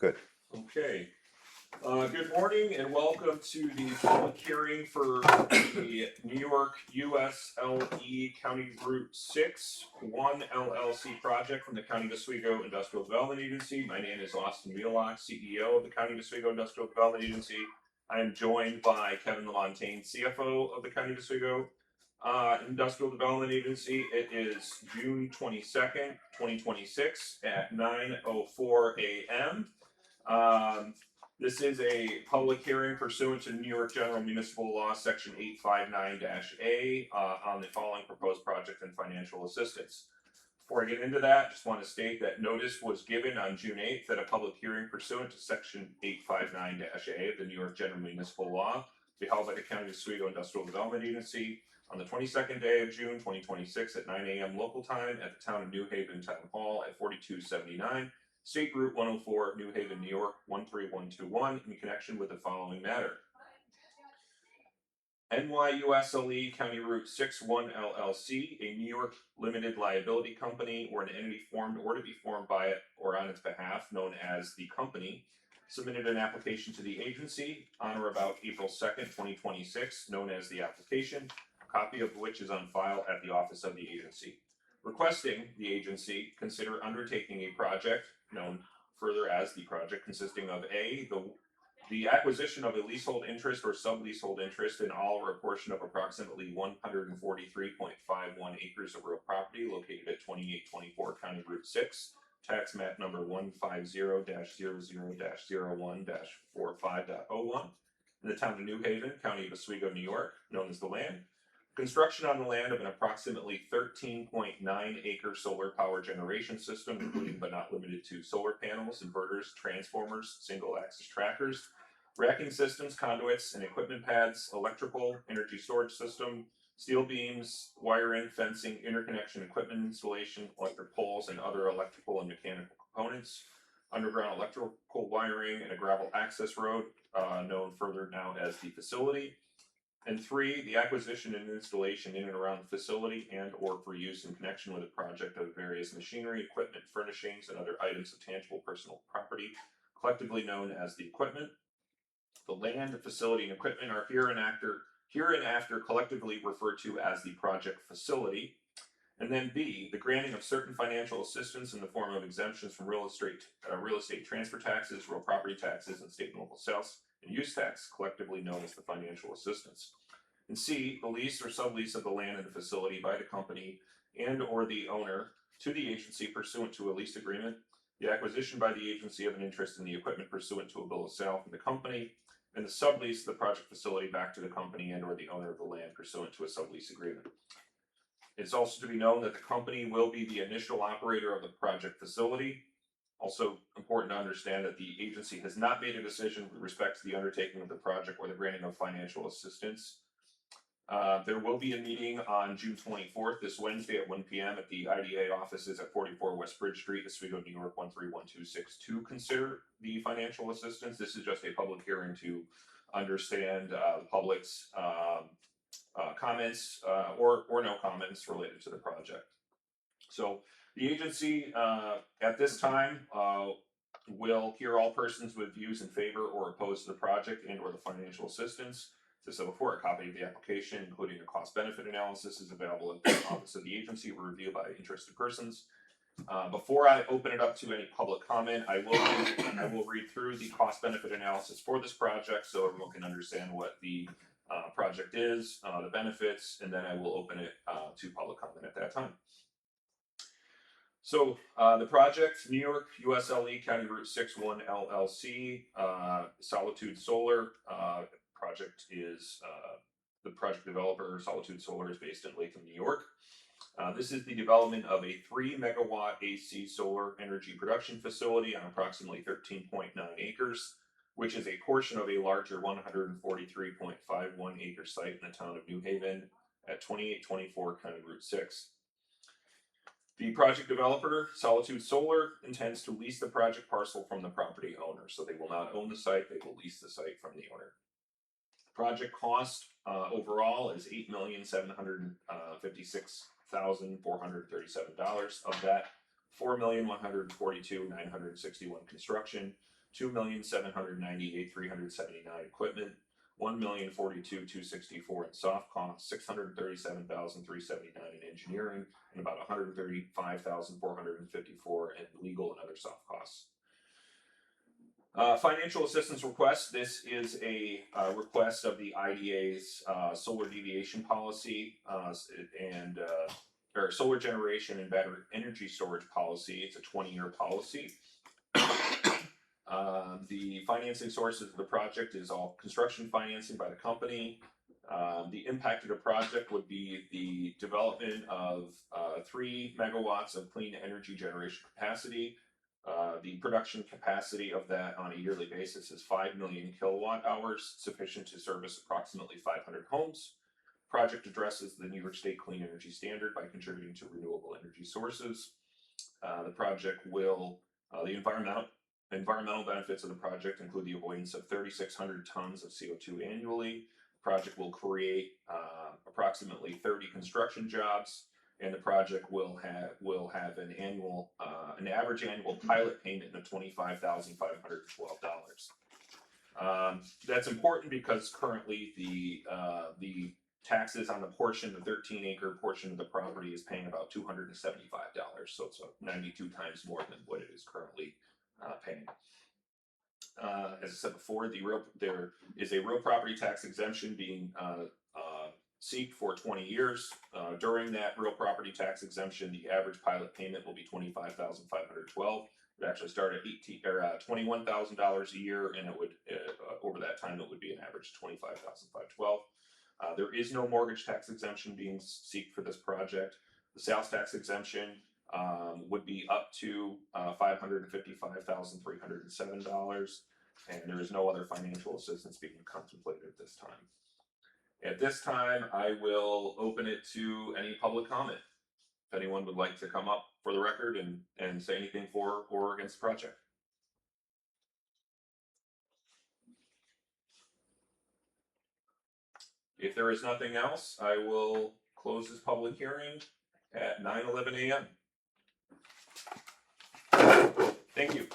Good. Okay. Good morning and welcome to the public hearing for the New York USLE County Route 6 1 LLC project from the County of Oswego Industrial Development Agency. My name is Austin Wheelock, CEO of the County of Oswego Industrial Development Agency. I am joined by Kevin LaMontagne, CFO of the County of Oswego Industrial Development Agency. It is June 22nd, 2026 at 9:04 a.m. This is a public hearing pursuant to New York General Municipal Law, Section 859-A, on the following proposed project and financial assistance. Before I get into that, just want to state that notice was given on June 8th at a public hearing pursuant to Section 859-A of the New York General Municipal Law, to be held by the County of Oswego Industrial Development Agency on the 22nd day of June 2026 at 9 a.m. local time at the Town of New Haven Town Hall at 4279 State Route 104, New Haven, New York 13121, in connection with the following matter. NYUSLE County Route 61 LLC, a New York limited liability company or an entity formed or to be formed by it or on its behalf, known as the company, submitted an application to the agency on or about April 2nd, 2026, known as the application, a copy of which is on file at the office of the agency. Requesting the agency consider undertaking a project known further as the project, consisting of A, the acquisition of a leasehold interest or sub-leasehold interest in all or a portion of approximately 143.51 acres of real property located at 2824 County Route 6, tax map number 150-00-01-45.01, in the town of New Haven, County of Oswego, New York, known as the land. Construction on the land of an approximately 13.9 acre solar power generation system, including but not limited to solar panels, inverters, transformers, single axis trackers, racking systems, conduits, and equipment pads, electrical, energy storage system, steel beams, wiring, fencing, interconnection equipment installation, electric poles, and other electrical and mechanical components, underground electrical wiring, and a gravel access road, known further now as the facility. And 3, the acquisition and installation in and around the facility and or for use in connection with a project of various machinery, equipment, furnishings, and other items of tangible personal property, collectively known as the equipment. The land, the facility, and equipment are hereinafter collectively referred to as the project facility. And then B, the granting of certain financial assistance in the form of exemptions from real estate transfer taxes, real property taxes, and state and local sales and use tax, collectively known as the financial assistance. And C, the lease or sublease of the land and the facility by the company and or the owner to the agency pursuant to a lease agreement, the acquisition by the agency of an interest in the equipment pursuant to a bill of sale from the company, and the sublease of the project facility back to the company and or the owner of the land pursuant to a sublease agreement. It's also to be known that the company will be the initial operator of the project facility. Also important to understand that the agency has not made a decision with respect to the undertaking of the project or the granting of financial assistance. There will be a meeting on June 24th, this Wednesday at 1 p.m. at the IDA offices at 44 West Bridge Street, Oswego, New York 131262 to consider the financial assistance. This is just a public hearing to understand the public's comments or no comments related to the project. So the agency at this time will hear all persons with views in favor or opposed to the project and or the financial assistance. As I said before, a copy of the application, including a cost-benefit analysis, is available at the office of the agency for review by interested persons. Before I open it up to any public comment, I will read through the cost-benefit analysis for this project so everyone can understand what the project is, the benefits, and then I will open it to public comment at that time. So the project, New York USLE County Route 61 LLC, Solitude Solar. Project is the project developer, Solitude Solar, is based in Latham, New York. This is the development of a 3 megawatt AC solar energy production facility on approximately 13.9 acres, which is a portion of a larger 143.51 acre site in the town of New Haven at 2824 County Route 6. The project developer, Solitude Solar, intends to lease the project parcel from the property owner. So they will not own the site, they will lease the site from the owner. Project cost overall is $8,756,437. Of that, $4,142,961 construction, $2,798,379 equipment, $1,042,264 in soft costs, $637,379 in engineering, and about $135,454 in legal and other soft costs. Financial assistance request. This is a request of the IDA's solar deviation policy or solar generation and battery energy storage policy. It's a 20-year policy. The financing sources of the project is all construction financing by the company. The impact of the project would be the development of 3 megawatts of clean energy generation capacity. The production capacity of that on a yearly basis is 5 million kilowatt hours, sufficient to service approximately 500 homes. Project addresses the New York State Clean Energy Standard by contributing to renewable energy sources. The project will, the environmental benefits of the project include the avoidance of 3,600 tons of CO2 annually. The project will create approximately 30 construction jobs, and the project will have an average annual pilot payment of $25,512. That's important because currently the taxes on the 13-acre portion of the property is paying about $275, so it's 92 times more than what it is currently paying. As I said before, there is a real property tax exemption being seeked for 20 years. During that real property tax exemption, the average pilot payment will be $25,512. It actually start at $21,000 a year, and it would over that time it would be an average $25,512. There is no mortgage tax exemption being sought for this project. The sales tax exemption would be up to $555,307, and there is no other financial assistance being contemplated at this time. At this time, I will open it to any public comment. If anyone would like to come up for the record and say anything for or against the project. If there is nothing else, I will close this public hearing at 9:11 a.m. Thank you.